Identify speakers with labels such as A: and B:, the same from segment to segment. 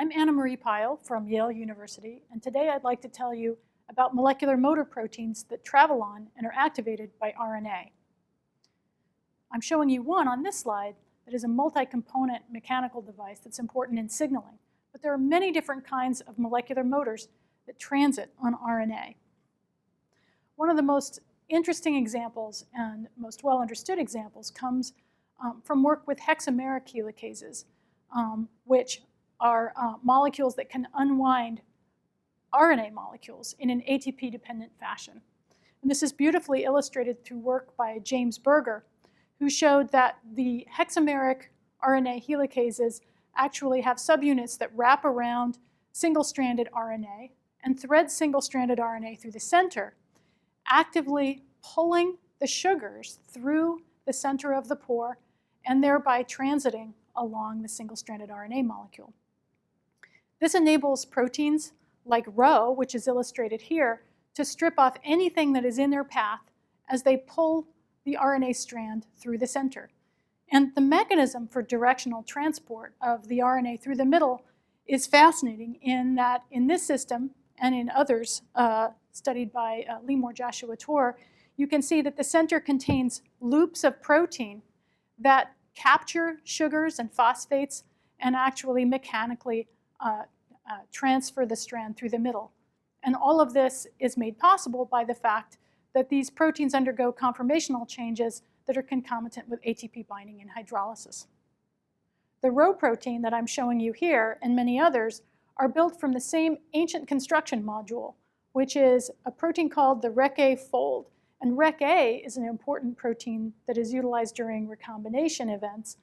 A: I'm Anna Marie Pyle from Yale University, and today I'd like to tell you about molecular motor proteins that travel on and are activated by RNA. I'm showing you one on this slide that is a multi-component mechanical device that's important in signaling, but there are many different kinds of molecular motors that transit on RNA. One of the most interesting examples and most well-understood examples comes from work with hexameric helicases, which are molecules that can unwind RNA molecules in an ATP-dependent fashion. And this is beautifully illustrated through work by James Berger, who showed that the hexameric RNA helicases actually have subunits that wrap around single-stranded RNA and thread single-stranded RNA through the center, actively pulling the sugars through the center of the pore and thereby transiting along the single-stranded RNA molecule. This enables proteins like Rho, which is illustrated here, to strip off anything that is in their path as they pull the RNA strand through the center. And the mechanism for directional transport of the RNA through the middle is fascinating in that in this system and in others studied by Limor Joshua Tor, you can see that the center contains loops of protein that capture sugars and phosphates and actually mechanically transfer the strand through the middle. And all of this is made possible by the fact that these proteins undergo conformational changes that are concomitant with ATP binding and hydrolysis. The Rho protein that I'm showing you here and many others are built from the same ancient construction module, which is a protein called the Rec-A fold. And Rec-A is an important protein that is utilized during recombination events.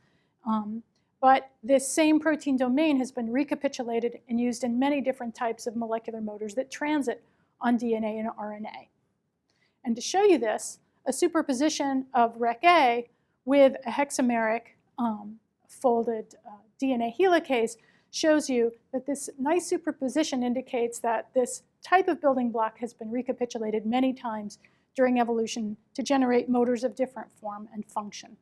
A: But this same protein domain has been recapitulated and used in many different types of molecular motors that transit on DNA and RNA. And to show you this, a superposition of Rec-A with a hexameric folded DNA helicase shows you that this nice superposition indicates that this type of building block has been recapitulated many times during evolution to generate motors of different form and function.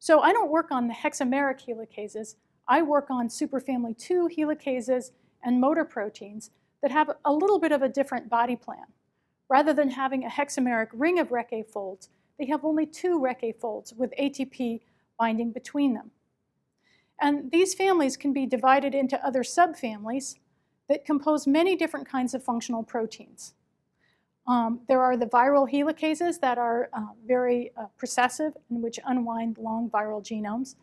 A: So I don't work on the hexameric helicases. I work on superfamily 2 helicases and motor proteins that have a little bit of a different body plan. Rather than having a hexameric ring of Rec-A folds, they have only 2 Rec-A folds with ATP binding between them. And these families can be divided into other subfamilies that compose many different kinds of functional proteins. There are the viral helicases that are very processive and which unwind long viral genomes.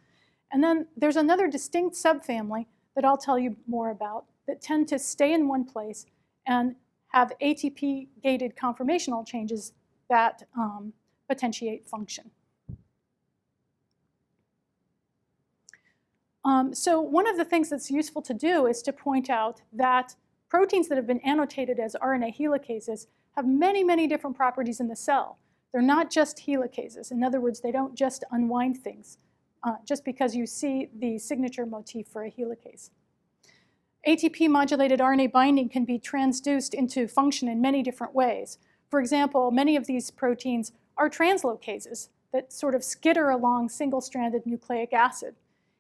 A: And then there's another distinct subfamily that I'll tell you more about that tend to stay in one place and have ATP-gated conformational changes that potentiate function. So one of the things that's useful to do is to point out that proteins that have been annotated as RNA helicases have many, many different properties in the cell. They're not just helicases. In other words, they don't just unwind things just because you see the signature motif for a helicase. ATP-modulated RNA binding can be transduced into function in many different ways. For example, many of these proteins are translocases that sort of skitter along single-stranded nucleic acid.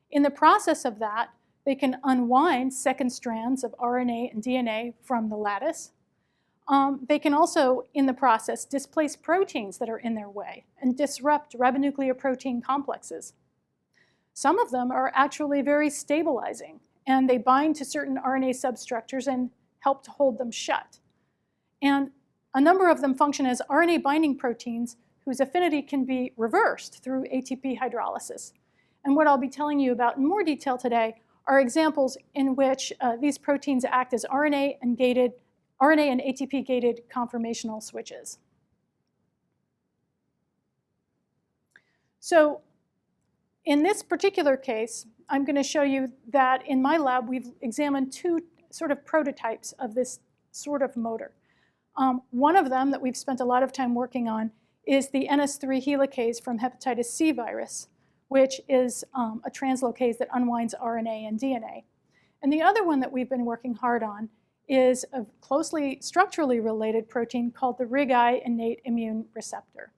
A: In the process of that, they can unwind second strands of RNA and DNA from the lattice. They can also, in the process, displace proteins that are in their way and disrupt ribonuclear protein complexes. Some of them are actually very stabilizing, and they bind to certain RNA substructures and help to hold them shut. And a number of them function as RNA binding proteins whose affinity can be reversed through ATP hydrolysis. And what I'll be telling you about in more detail today are examples in which these proteins act as RNA and ATP-gated conformational switches. So in this particular case, I'm going to show you that in my lab, we've examined 2 sort of prototypes of this sort of motor. One of them that we've spent a lot of time working on is the NS3 helicase from hepatitis C virus, which is a translocase that unwinds RNA and DNA. And the other one that we've been working hard on is a closely structurally related protein called the RIG-I innate immune receptor.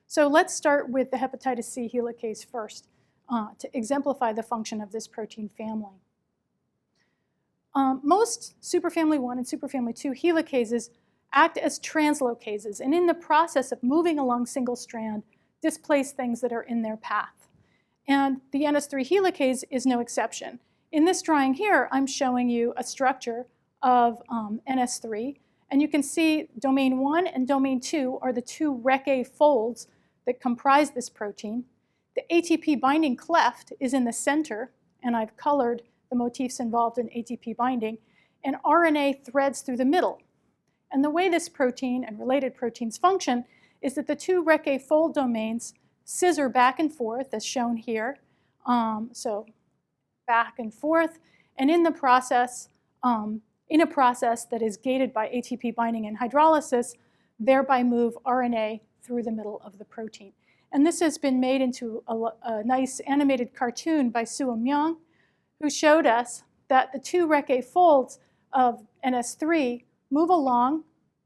A: So let's start with the hepatitis C helicase first. to exemplify the function of this protein family. Most superfamily 1 and superfamily 2 helicases act as translocases, and in the process of moving along single strand, displace things that are in their path. And the NS3 helicase is no exception. In this drawing here, I'm showing you a structure of NS3, and you can see domain 1 and domain 2 are the two Rec-A folds that comprise this protein. The ATP binding cleft is in the center, and I've colored the motifs involved in ATP binding, and RNA threads through the middle. And the way this protein and related proteins function is that the two Rec-A fold domains scissor back and forth, as shown here. So back and forth, and in the process, in a process that is gated by ATP binding and hydrolysis, thereby move RNA through the middle of the protein. And this has been made into a nice animated cartoon by Soo Myung, who showed us that the two Rec-A folds of NS3 move along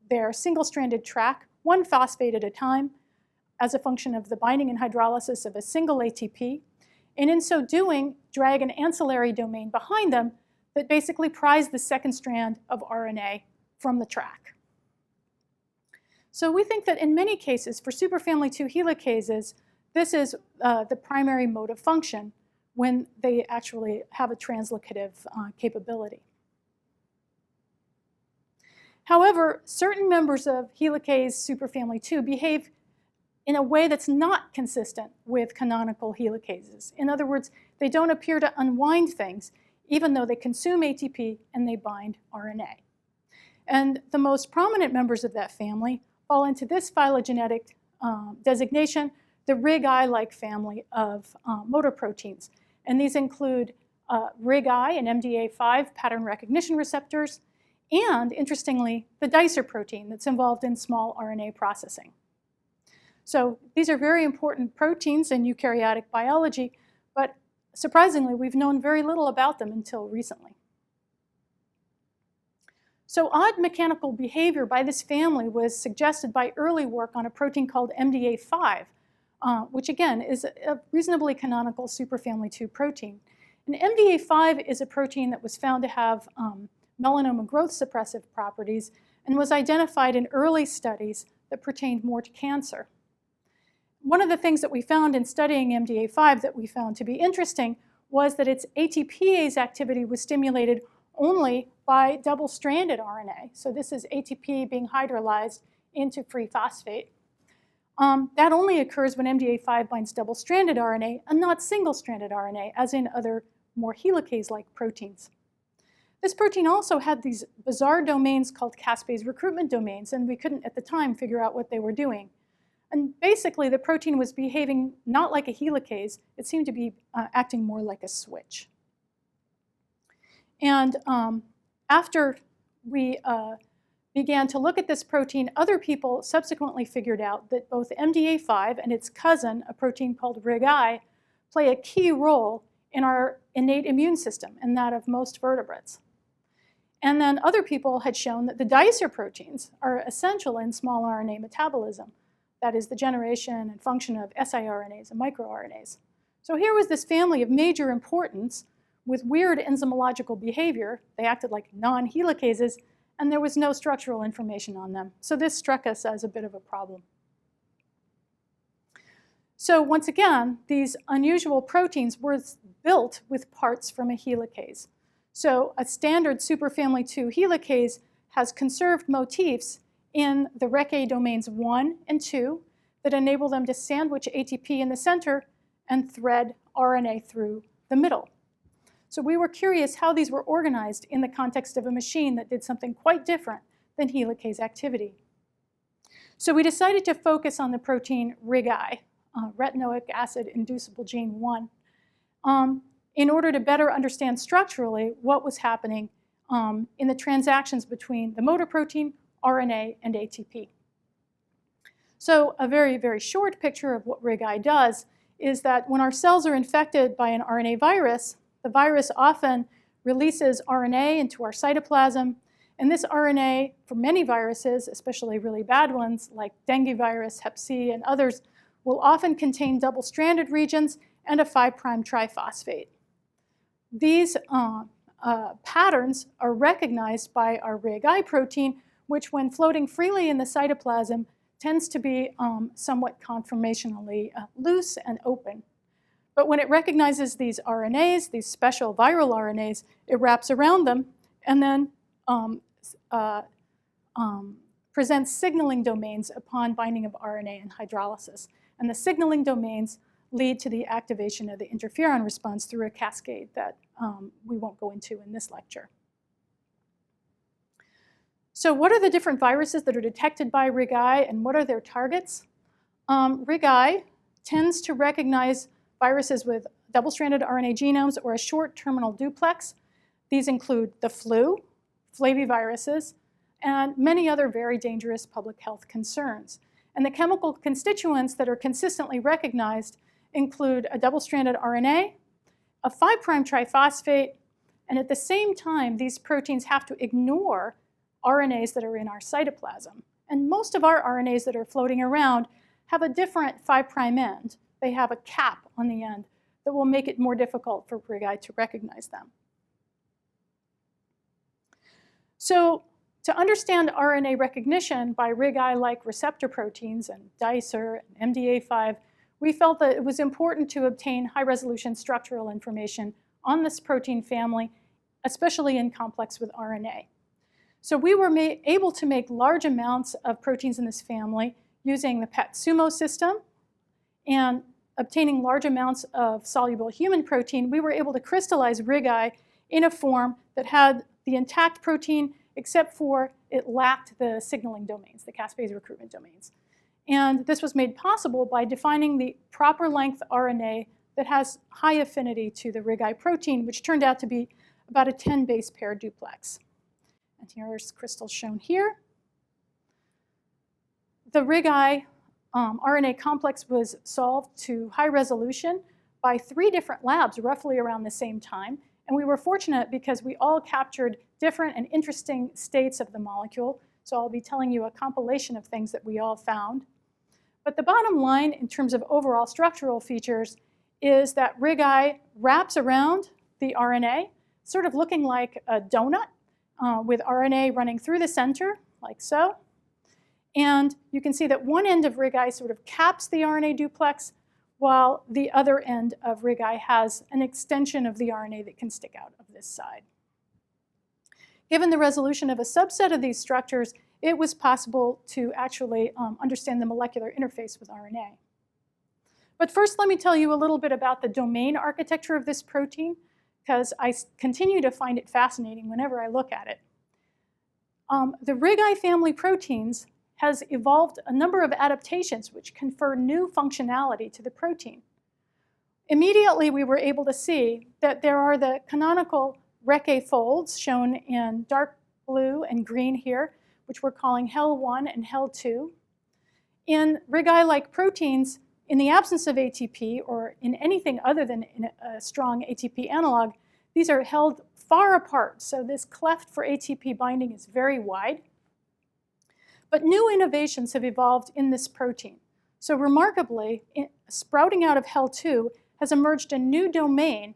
A: their single-stranded track, one phosphate at a time, as a function of the binding and hydrolysis of a single ATP, and in so doing, drag an ancillary domain behind them that basically pries the second strand of RNA from the track. So we think that in many cases, for superfamily 2 helicases, this is the primary mode of function when they actually have a translocative capability. However, certain members of helicase superfamily 2 behave in a way that's not consistent with canonical helicases. In other words, they don't appear to unwind things, even though they consume ATP and they bind RNA. And the most prominent members of that family fall into this phylogenetic designation, the RIG-I-like family of motor proteins. And these include RIG-I and MDA5 pattern recognition receptors, and interestingly, the dicer protein that's involved in small RNA processing. So these are very important proteins in eukaryotic biology, but surprisingly, we've known very little about them until recently. So odd mechanical behavior by this family was suggested by early work on a protein called MDA5, which again is a reasonably canonical superfamily 2 protein. And MDA5 is a protein that was found to have melanoma growth suppressive properties and was identified in early studies that pertained more to cancer. One of the things that we found in studying MDA5 that we found to be interesting was that its ATPase activity was stimulated only by double-stranded RNA. So this is ATP being hydrolyzed into free phosphate. That only occurs when MDA5 binds double-stranded RNA and not single-stranded RNA, as in other more helicase-like proteins. This protein also had these bizarre domains called caspase recruitment domains, and we couldn't at the time figure out what they were doing. And basically, the protein was behaving not like a helicase. It seemed to be acting more like a switch. And after we began to look at this protein, other people subsequently figured out that both MDA5 and its cousin, a protein called RIG-I, play a key role in our innate immune system and that of most vertebrates. And then other people had shown that the dicer proteins are essential in small RNA metabolism. That is the generation and function of siRNAs and microRNAs. So here was this family of major importance with weird enzymological behavior. They acted like non-helicases, and there was no structural information on them. So this struck us as a bit of a problem. So once again, these unusual proteins were built with parts from a helicase. So a standard superfamily 2 helicase has conserved motifs in the Rec-A domains 1 and 2 that enable them to sandwich ATP in the center and thread RNA through the middle. So we were curious how these were organized in the context of a machine that did something quite different than helicase activity. So we decided to focus on the protein RIG-I, retinoic acid inducible gene 1, in order to better understand structurally what was happening in the transactions between the motor protein, RNA, and ATP. So a very, very short picture of what RIG-I does is that when our cells are infected by an RNA virus, the virus often releases RNA into our cytoplasm, and this RNA, for many viruses, especially really bad ones like dengue virus, Hep C, and others, will often contain double-stranded regions and a 5' triphosphate. These patterns are recognized by our RIG-I protein, which when floating freely in the cytoplasm tends to be somewhat conformationally loose and open. But when it recognizes these RNAs, these special viral RNAs, it wraps around them and then presents signaling domains upon binding of RNA and hydrolysis. And the signaling domains lead to the activation of the interferon response through a cascade that we won't go into in this lecture. So what are the different viruses that are detected by RIG-I and what are their targets? RIG-I tends to recognize viruses with double-stranded RNA genomes or a short terminal duplex. These include the flu, flaviviruses, and many other very dangerous public health concerns. And the chemical constituents that are consistently recognized include a double-stranded RNA, a 5' triphosphate, and at the same time, these proteins have to ignore RNAs that are in our cytoplasm. And most of our RNAs that are floating around have a different 5' end. They have a cap on the end that will make it more difficult for RIG-I to recognize them. So to understand RNA recognition by RIG-I-like receptor proteins and dicer and MDA5, we felt that it was important to obtain high-resolution structural information on this protein family, especially in complex with RNA. So we were able to make large amounts of proteins in this family using the PET-SUMO system, and obtaining large amounts of soluble human protein, we were able to crystallize RIG-I in a form that had the intact protein, except for it lacked the signaling domains, the caspase recruitment domains. And this was made possible by defining the proper length RNA that has high affinity to the RIG-I protein, which turned out to be about a 10 base pair duplex. And here's crystals shown here. The RIG-I RNA complex was solved to high resolution by 3 different labs roughly around the same time. And we were fortunate because we all captured different and interesting states of the molecule. So I'll be telling you a compilation of things that we all found. But the bottom line in terms of overall structural features is that RIG-I wraps around the RNA, sort of looking like a donut with RNA running through the center, like so. And you can see that one end of RIG-I sort of caps the RNA duplex, while the other end of RIG-I has an extension of the RNA that can stick out of this side. Given the resolution of a subset of these structures, it was possible to actually understand the molecular interface with RNA. But first, let me tell you a little bit about the domain architecture of this protein, because I continue to find it fascinating whenever I look at it. The RIG-I family proteins has evolved a number of adaptations which confer new functionality to the protein. Immediately, we were able to see that there are the canonical RECA folds shown in dark blue and green here, which we're calling HEL1 and HEL2. In RIG-I-like proteins, in the absence of ATP or in anything other than in a strong ATP analog, these are held far apart. So this cleft for ATP binding is very wide. But new innovations have evolved in this protein. So remarkably, sprouting out of HEL2 has emerged a new domain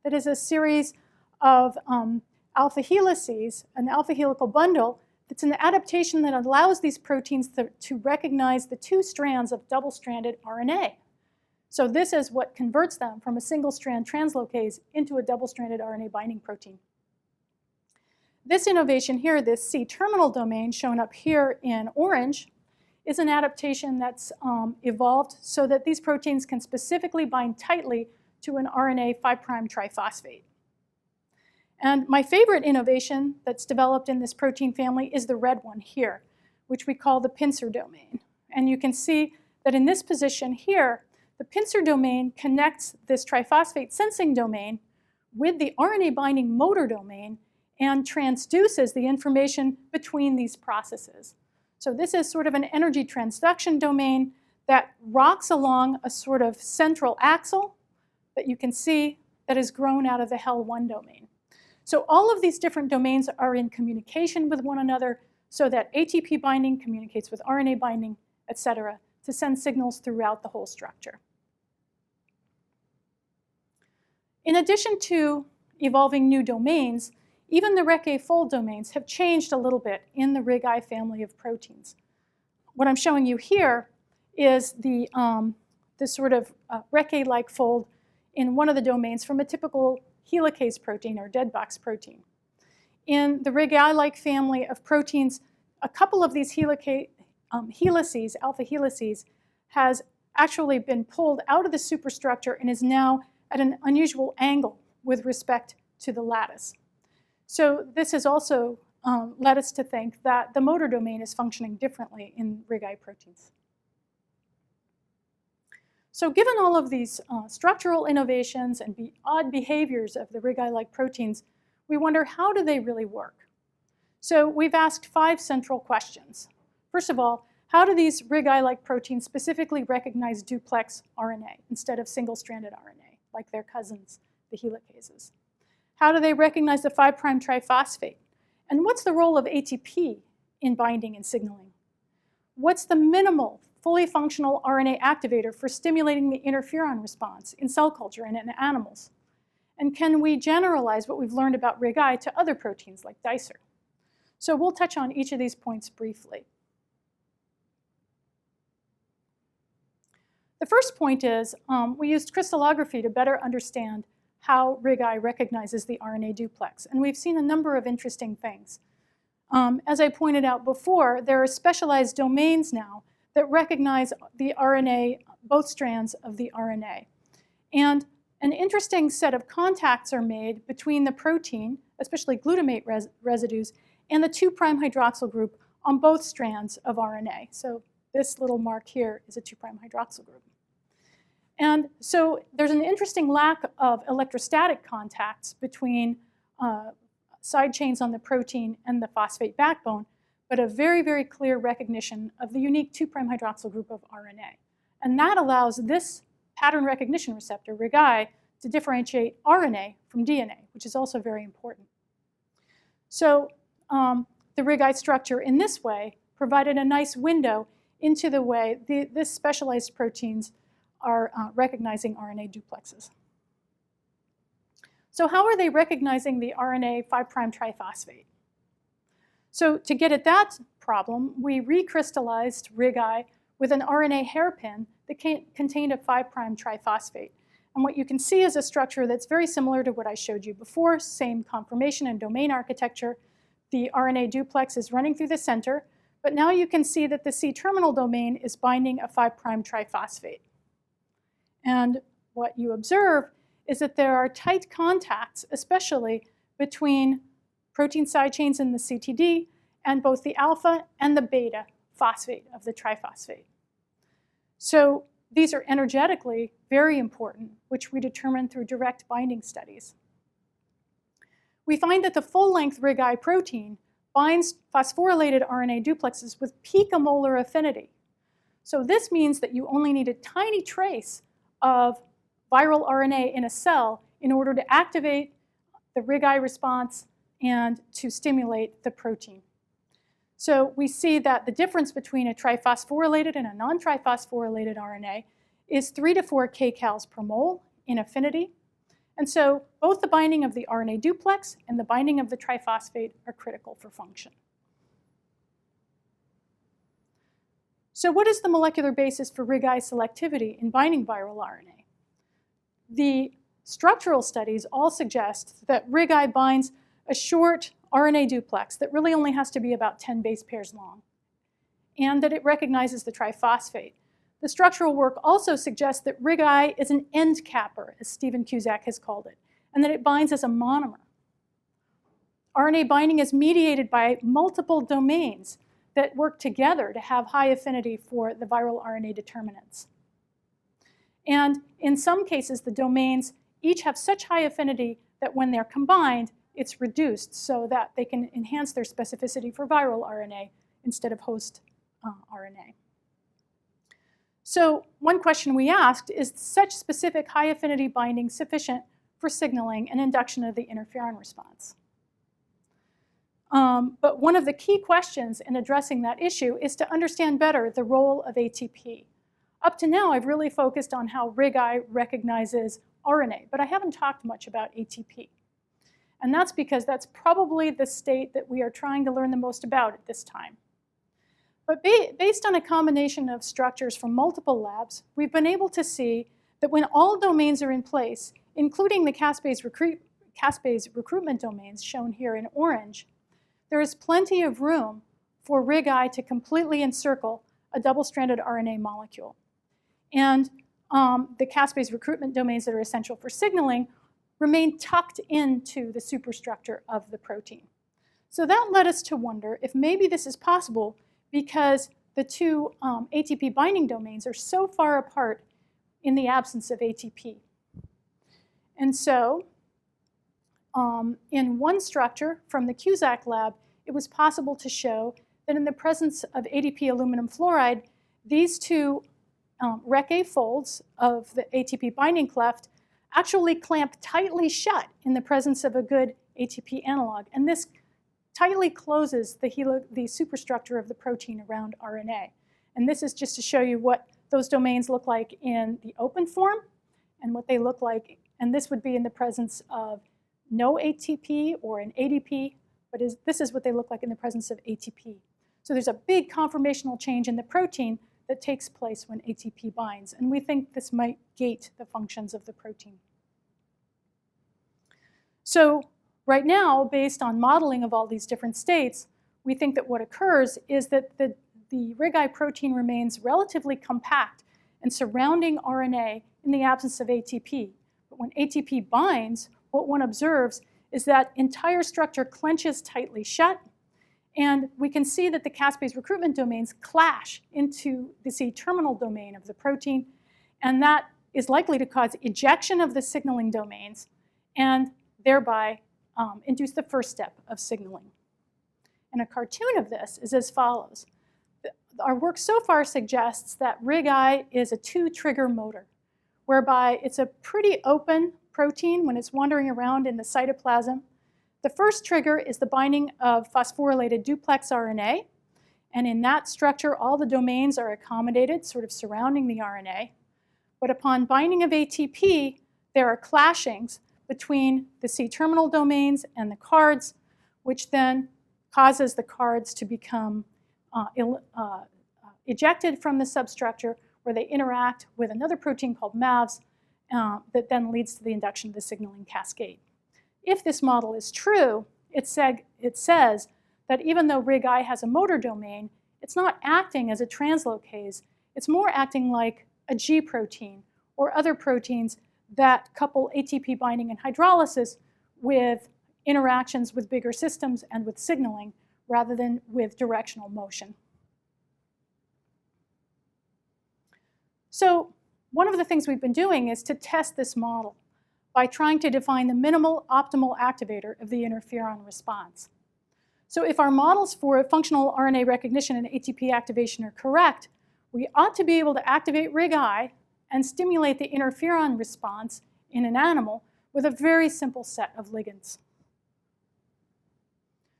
A: that is a series of alpha helices, an alpha helical bundle that's an adaptation that allows these proteins to recognize the 2 strands of double-stranded RNA. So this is what converts them from a single-strand translocase into a double-stranded RNA binding protein. This innovation here, this C-terminal domain shown up here in orange, is an adaptation that's evolved so that these proteins can specifically bind tightly to an RNA 5' triphosphate. And my favorite innovation that's developed in this protein family is the red one here, which we call the pincer domain. And you can see that in this position here, the pincer domain connects this triphosphate sensing domain with the RNA binding motor domain and transduces the information between these processes. So this is sort of an energy transduction domain that rocks along a sort of central axle that you can see that is grown out of the HEL1 domain. So all of these different domains are in communication with one another so that ATP binding communicates with RNA binding, et cetera, to send signals throughout the whole structure. In addition to evolving new domains, even the RecA fold domains have changed a little bit in the RigI family of proteins. What I'm showing you here is the sort of RecA-like fold in one of the domains from a typical helicase protein or dead box protein. In the RigI-like family of proteins, a couple of these helices, alpha helices, has actually been pulled out of the superstructure and is now at an unusual angle with respect to the lattice. So this has also led us to think that the motor domain is functioning differently in RigI proteins. So given all of these structural innovations and odd behaviors of the RigI-like proteins, we wonder, how do they really work? So we've asked 5 central questions. First of all, how do these RigI-like proteins specifically recognize duplex RNA instead of single-stranded RNA, like their cousins, the helicases? How do they recognize the 5' triphosphate? And what's the role of ATP in binding and signaling? What's the minimal, fully functional RNA activator for stimulating the interferon response in cell culture and in animals? And can we generalize what we've learned about RigI to other proteins like dicer? So we'll touch on each of these points briefly. The first point is we used crystallography to better understand how RigI recognizes the RNA duplex. And we've seen a number of interesting things. As I pointed out before, there are specialized domains now that recognize the RNA, both strands of the RNA. And an interesting set of contacts are made between the protein, especially glutamate residues, and the 2' hydroxyl group on both strands of RNA. So this little mark here is a 2' hydroxyl group. And so there's an interesting lack of electrostatic contacts between side chains on the protein and the phosphate backbone, but a very, very clear recognition of the unique 2' hydroxyl group of RNA. And that allows this pattern recognition receptor, RigI, to differentiate RNA from DNA, which is also very important. So the RigI structure in this way provided a nice window into the way this specialized proteins are recognizing RNA duplexes. So how are they recognizing the RNA 5' triphosphate? So to get at that problem, we recrystallized RigI with an RNA hairpin that contained a 5' triphosphate. And what you can see is a structure that's very similar to what I showed you before, same conformation and domain architecture. The RNA duplex is running through the center, but now you can see that the C-terminal domain is binding a 5' triphosphate. And what you observe is that there are tight contacts, especially between protein side chains in the CTD and both the alpha and the beta phosphate of the triphosphate. So these are energetically very important, which we determined through direct binding studies. We find that the full-length RigI protein binds phosphorylated RNA duplexes with picomolar affinity. So this means that you only need a tiny trace of viral RNA in a cell in order to activate the RigI response and to stimulate the protein. So we see that the difference between a triphosphorylated and a non-triphosphorylated RNA is 3 to 4 kcals per mole in affinity. And so both the binding of the RNA duplex and the binding of the triphosphate are critical for function. So what is the molecular basis for RigI selectivity in binding viral RNA? The structural studies all suggest that RigI binds a short RNA duplex that really only has to be about 10 base pairs long, and that it recognizes the triphosphate. The structural work also suggests that RigI is an end capper, as Stephen Cusack has called it, and that it binds as a monomer. RNA binding is mediated by multiple domains that work together to have high affinity for the viral RNA determinants. And in some cases, the domains each have such high affinity that when they're combined, it's reduced so that they can enhance their specificity for viral RNA instead of host RNA. So one question we asked, is such specific high affinity binding sufficient for signaling and induction of the interferon response? But one of the key questions in addressing that issue is to understand better the role of ATP. Up to now, I've really focused on how RigI recognizes RNA, but I haven't talked much about ATP. And that's because that's probably the state that we are trying to learn the most about at this time. But based on a combination of structures from multiple labs, we've been able to see that when all domains are in place, including the caspase recruitment domains shown here in orange, there is plenty of room for RIG-I to completely encircle a double-stranded RNA molecule. And the caspase recruitment domains that are essential for signaling remain tucked into the superstructure of the protein. So that led us to wonder if maybe this is possible because the two ATP binding domains are so far apart in the absence of ATP. And so in one structure from the Cusack lab, it was possible to show that in the presence of ADP aluminum fluoride, these two Rec-A folds of the ATP binding cleft actually clamp tightly shut in the presence of a good ATP analog. And this tightly closes the superstructure of the protein around RNA. And this is just to show you what those domains look like in the open form and what they look like. And this would be in the presence of no ATP or an ADP, but this is what they look like in the presence of ATP. So there's a big conformational change in the protein that takes place when ATP binds. And we think this might gate the functions of the protein. So right now, based on modeling of all these different states, we think that what occurs is that the RIG-I protein remains relatively compact and surrounding RNA in the absence of ATP. But when ATP binds, what one observes is that entire structure clenches tightly shut, and we can see that the caspase recruitment domains clash into the C-terminal domain of the protein, and that is likely to cause ejection of the signaling domains and thereby induce the first step of signaling. And a cartoon of this is as follows. Our work so far suggests that RIG-I is a two-trigger motor, whereby it's a pretty open protein when it's wandering around in the cytoplasm. The first trigger is the binding of phosphorylated duplex RNA, and in that structure, all the domains are accommodated, sort of surrounding the RNA. But upon binding of ATP, there are clashings between the C-terminal domains and the cards, which then causes the cards to become ejected from the substructure, where they interact with another protein called MAVs that then leads to the induction of the signaling cascade. If this model is true, it says that even though RIG-I has a motor domain, it's not acting as a translocase. It's more acting like a G protein or other proteins that couple ATP binding and hydrolysis with interactions with bigger systems and with signaling rather than with directional motion. So one of the things we've been doing is to test this model by trying to define the minimal optimal activator of the interferon response. So if our models for functional RNA recognition and ATP activation are correct, we ought to be able to activate RIG-I and stimulate the interferon response in an animal with a very simple set of ligands.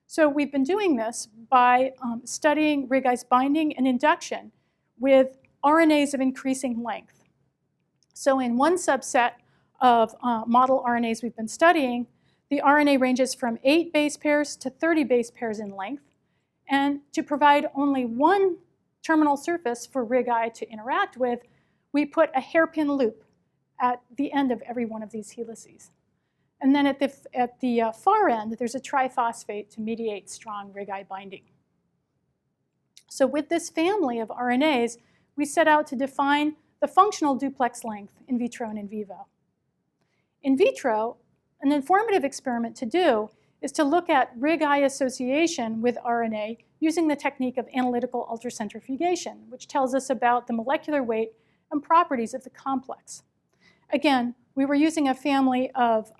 A: So we've been doing this by studying RIG-I's binding and induction with RNAs of increasing length. So in one subset of model RNAs we've been studying, the RNA ranges from 8 base pairs to 30 base pairs in length. And to provide only one terminal surface for RIG-I to interact with, we put a hairpin loop at the end of every one of these helices. And then at the far end, there's a triphosphate to mediate strong RIG-I binding. So with this family of RNAs, we set out to define the functional duplex length in vitro and in vivo. In vitro, an informative experiment to do is to look at RIG-I association with RNA using the technique of analytical ultracentrifugation, which tells us about the molecular weight and properties of the complex. Again, we were using a family of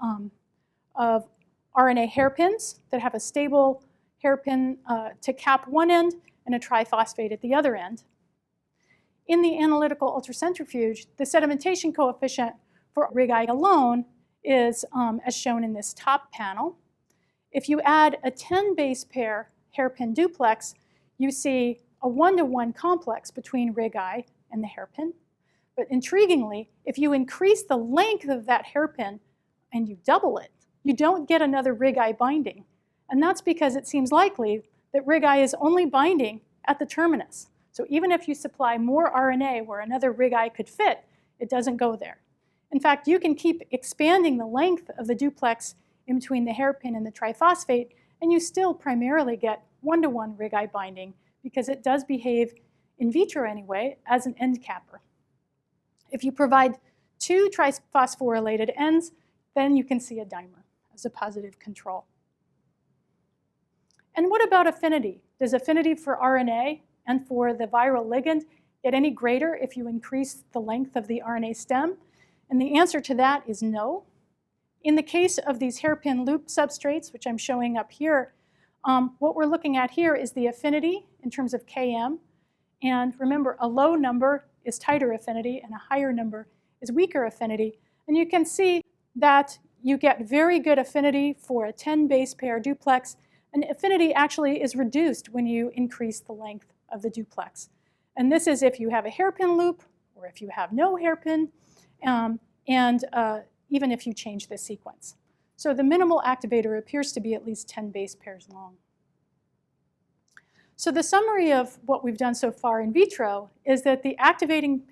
A: RNA hairpins that have a stable hairpin to cap one end and a triphosphate at the other end. In the analytical ultracentrifuge, the sedimentation coefficient for RIG-I alone is as shown in this top panel. If you add a 10 base pair hairpin duplex, you see a 1-to-1 complex between RIG-I and the hairpin. But intriguingly, if you increase the length of that hairpin and you double it, you don't get another rig-I binding. And that's because it seems likely that rig-I is only binding at the terminus. So even if you supply more RNA where another rig-I could fit, it doesn't go there. In fact, you can keep expanding the length of the duplex in between the hairpin and the triphosphate, and you still primarily get one-to-one rig-I binding because it does behave in vitro anyway as an end capper. If you provide two triphosphorylated ends, then you can see a dimer as a positive control. And what about affinity? Does affinity for RNA and for the viral ligand get any greater if you increase the length of the RNA stem? And the answer to that is no. In the case of these hairpin loop substrates, which I'm showing up here, what we're looking at here is the affinity in terms of Km. And remember, a low number is tighter affinity and a higher number is weaker affinity. And you can see that you get very good affinity for a 10 base pair duplex, and affinity actually is reduced when you increase the length of the duplex. And this is if you have a hairpin loop or if you have no hairpin, even if you change the sequence. So the minimal activator appears to be at least 10 base pairs long. So the summary of what we've done so far in vitro is that the activating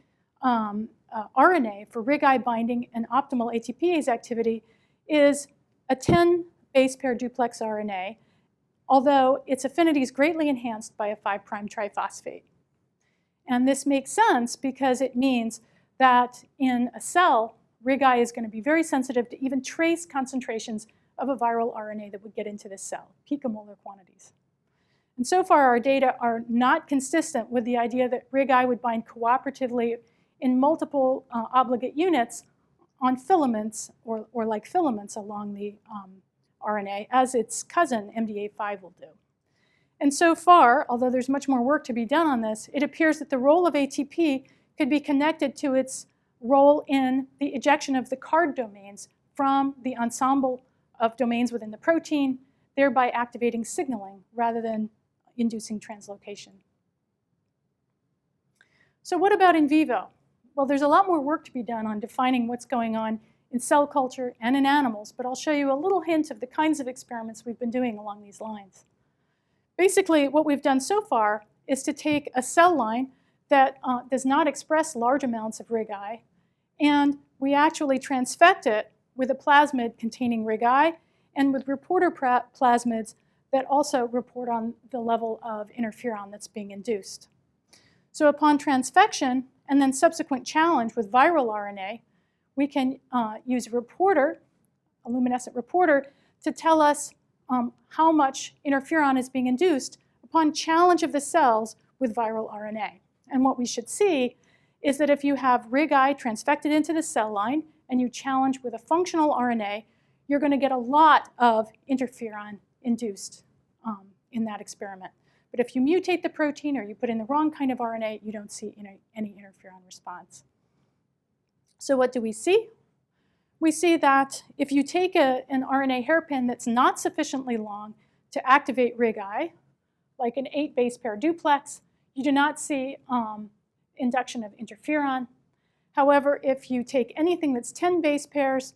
A: RNA for rig-I binding and optimal ATPase activity is a 10 base pair duplex RNA, although its affinity is greatly enhanced by a 5' triphosphate. And this makes sense because it means that in a cell, rig-I is going to be very sensitive to even trace concentrations of a viral RNA that would get into the cell, picomolar quantities. And so far, our data are not consistent with the idea that rig-I would bind cooperatively in multiple obligate units on filaments or like filaments along the RNA, as its cousin MDA5 will do. And so far, although there's much more work to be done on this, it appears that the role of ATP could be connected to its role in the ejection of the card domains from the ensemble of domains within the protein, thereby activating signaling rather than inducing translocation. So what about in vivo? Well, there's a lot more work to be done on defining what's going on in cell culture and in animals, but I'll show you a little hint of the kinds of experiments we've been doing along these lines. Basically, what we've done so far is to take a cell line that does not express large amounts of rig-I, and we actually transfect it with a plasmid containing rig-I and with reporter plasmids that also report on the level of interferon that's being induced. So upon transfection and then subsequent challenge with viral RNA, we can use a reporter, a luminescent reporter, to tell us how much interferon is being induced upon challenge of the cells with viral RNA. And what we should see is that if you have rig-I transfected into the cell line and you challenge with a functional RNA, you're going to get a lot of interferon induced in that experiment. But if you mutate the protein or you put in the wrong kind of RNA, you don't see any interferon response. So what do we see? We see that if you take an RNA hairpin that's not sufficiently long to activate rig-I, like an 8 base pair duplex, you do not see induction of interferon. However, if you take anything that's 10 base pairs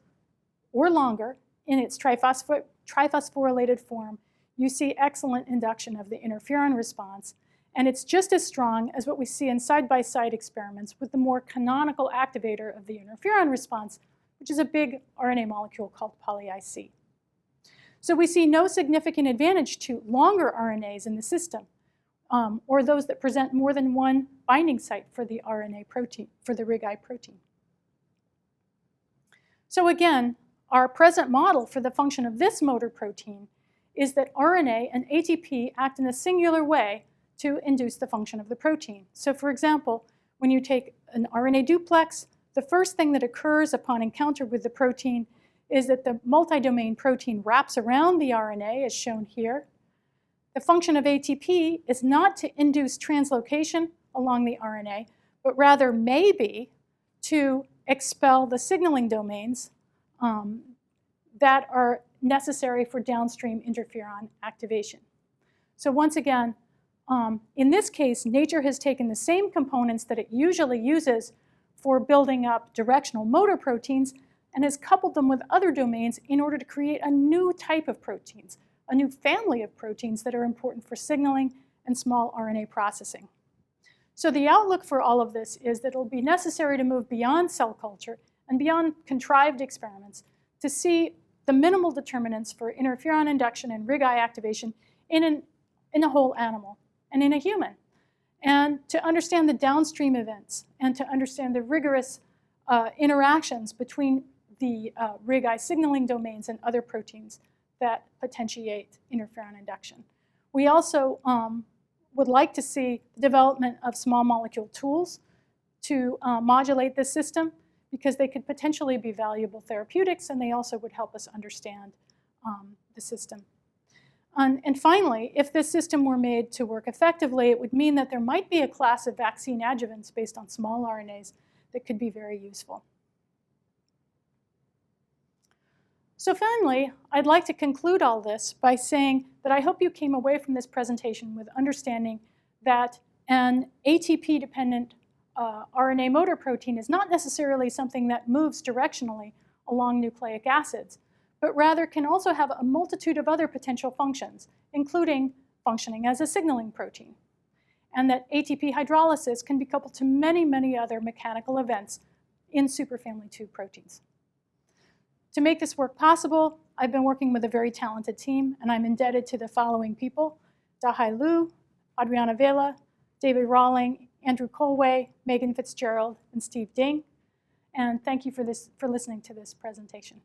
A: or longer in its triphosphorylated form, you see excellent induction of the interferon response. And it's just as strong as what we see in side-by-side experiments with the more canonical activator of the interferon response, which is a big RNA molecule called poly-IC. So we see no significant advantage to longer RNAs in the system, or those that present more than one binding site for the RNA protein, for the rig-I protein. So again, our present model for the function of this motor protein is that RNA and ATP act in a singular way to induce the function of the protein. So for example, when you take an RNA duplex, the first thing that occurs upon encounter with the protein is that the multi-domain protein wraps around the RNA, as shown here. The function of ATP is not to induce translocation along the RNA, but rather maybe to expel the signaling domains that are necessary for downstream interferon activation. So once again, in this case, nature has taken the same components that it usually uses for building up directional motor proteins and has coupled them with other domains in order to create a new type of proteins, a new family of proteins that are important for signaling and small RNA processing. So the outlook for all of this is that it'll be necessary to move beyond cell culture and beyond contrived experiments to see the minimal determinants for interferon induction and RIG-I activation in a whole animal and in a human, and to understand the downstream events and to understand the rigorous interactions between the RIG-I signaling domains and other proteins that potentiate interferon induction. We also would like to see the development of small molecule tools to modulate this system, because they could potentially be valuable therapeutics, and they also would help us understand the system. And finally, if this system were made to work effectively, it would mean that there might be a class of vaccine adjuvants based on small RNAs that could be very useful. So finally, I'd like to conclude all this by saying that I hope you came away from this presentation with understanding that an ATP-dependent RNA motor protein is not necessarily something that moves directionally along nucleic acids, but rather can also have a multitude of other potential functions, including functioning as a signaling protein, and that ATP hydrolysis can be coupled to many, many other mechanical events in superfamily 2 proteins. To make this work possible, I've been working with a very talented team, and I'm indebted to the following people: Dahai Liu, Adriana Vela, David Rawling, Andrew Colway, Megan Fitzgerald, and Steve Ding. And thank you for listening to this presentation.